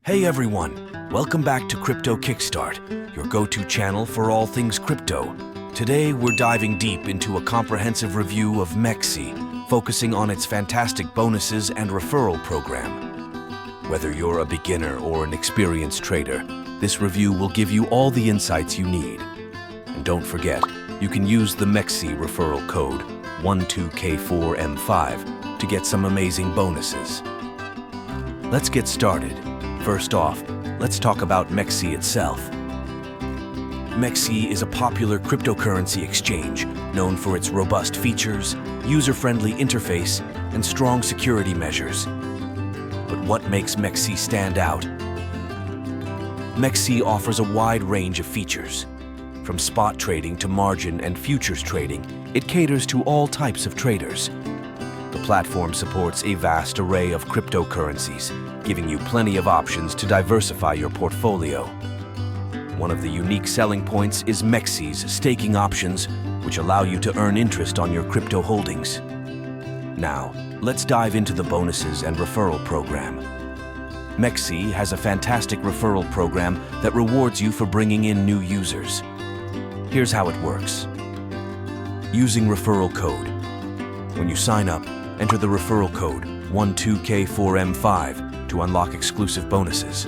Hey everyone, welcome back to Crypto Kickstart, your go-to channel for all things crypto. Today we're diving deep into a comprehensive review of MEXC, focusing on its fantastic bonuses and referral program. Whether you're a beginner or an experienced trader, this review will give you all the insights you need. And don't forget, you can use the MEXC referral code 12K4M5 to get some amazing bonuses. Let's get started. First off, let's talk about MEXC itself. MEXC is a popular cryptocurrency exchange known for its robust features, user-friendly interface, and strong security measures. But what makes MEXC stand out? MEXC offers a wide range of features. From spot trading to margin and futures trading, it caters to all types of traders. The platform supports a vast array of cryptocurrencies, giving you plenty of options to diversify your portfolio. One of the unique selling points is MEXC's staking options, which allow you to earn interest on your crypto holdings. Now, let's dive into the bonuses and referral program. MEXC has a fantastic referral program that rewards you for bringing in new users. Here's how it works. Using referral code. When you sign up, enter the referral code 12K4M5 to unlock exclusive bonuses.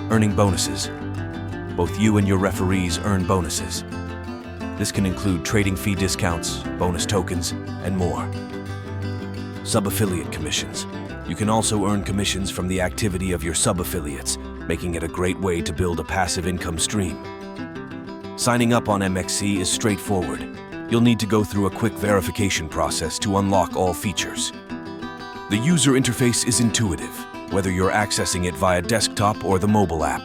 Earning bonuses. Both you and your referees earn bonuses. This can include trading fee discounts, bonus tokens, and more. Sub-affiliate commissions. You can also earn commissions from the activity of your sub-affiliates, making it a great way to build a passive income stream. Signing up on MEXC is straightforward. You'll need to go through a quick verification process to unlock all features. The user interface is intuitive, whether you're accessing it via desktop or the mobile app.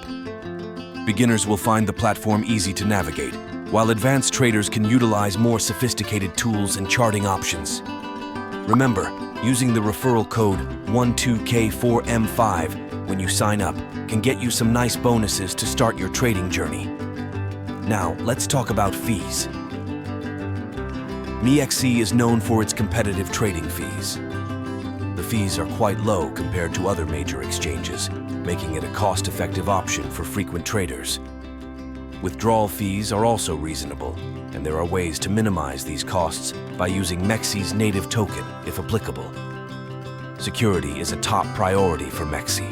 Beginners will find the platform easy to navigate, while advanced traders can utilize more sophisticated tools and charting options. Remember, using the referral code 12K4M5 when you sign up can get you some nice bonuses to start your trading journey. Now, let's talk about fees. MEXC is known for its competitive trading fees. The fees are quite low compared to other major exchanges, making it a cost-effective option for frequent traders. Withdrawal fees are also reasonable, and there are ways to minimize these costs by using MEXC's native token, if applicable. Security is a top priority for MEXC.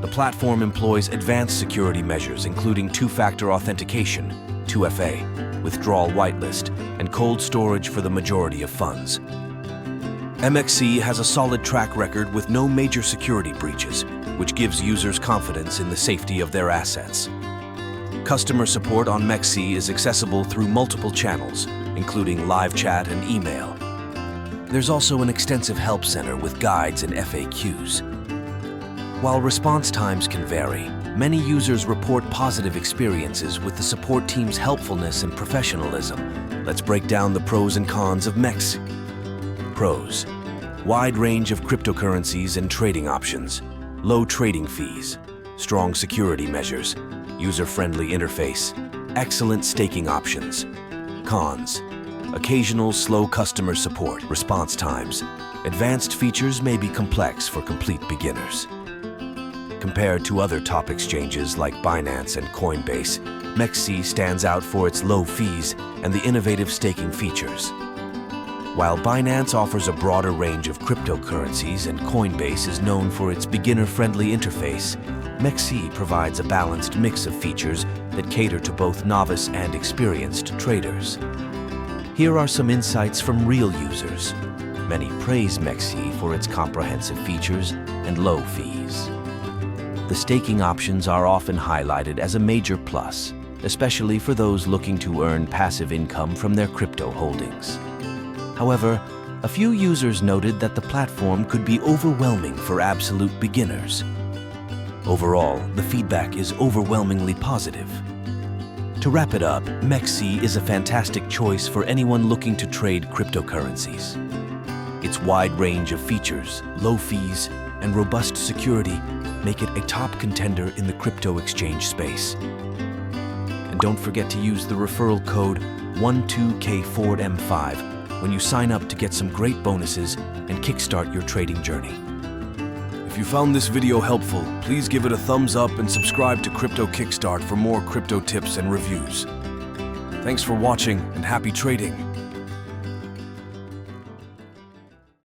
The platform employs advanced security measures including two-factor authentication, 2FA, withdrawal whitelist, and cold storage for the majority of funds. MEXC has a solid track record with no major security breaches, which gives users confidence in the safety of their assets. Customer support on MEXC is accessible through multiple channels, including live chat and email. There's also an extensive help center with guides and FAQs. While response times can vary, many users report positive experiences with the support team's helpfulness and professionalism. Let's break down the pros and cons of MEXC. Pros: wide range of cryptocurrencies and trading options, low trading fees, strong security measures, user-friendly interface, excellent staking options. Cons: occasional slow customer support, response times. Advanced features may be complex for complete beginners. Compared to other top exchanges like Binance and Coinbase, MEXC stands out for its low fees and the innovative staking features. While Binance offers a broader range of cryptocurrencies and Coinbase is known for its beginner-friendly interface, MEXC provides a balanced mix of features that cater to both novice and experienced traders. Here are some insights from real users. Many praise MEXC for its comprehensive features and low fees. The staking options are often highlighted as a major plus, especially for those looking to earn passive income from their crypto holdings. However, a few users noted that the platform could be overwhelming for absolute beginners. Overall, the feedback is overwhelmingly positive. To wrap it up, MEXC is a fantastic choice for anyone looking to trade cryptocurrencies. Its wide range of features, low fees, and robust security make it a top contender in the crypto exchange space. And don't forget to use the referral code 12K4M5 when you sign up to get some great bonuses and kickstart your trading journey. If you found this video helpful, please give it a thumbs up and subscribe to Crypto Kickstart for more crypto tips and reviews. Thanks for watching and happy trading.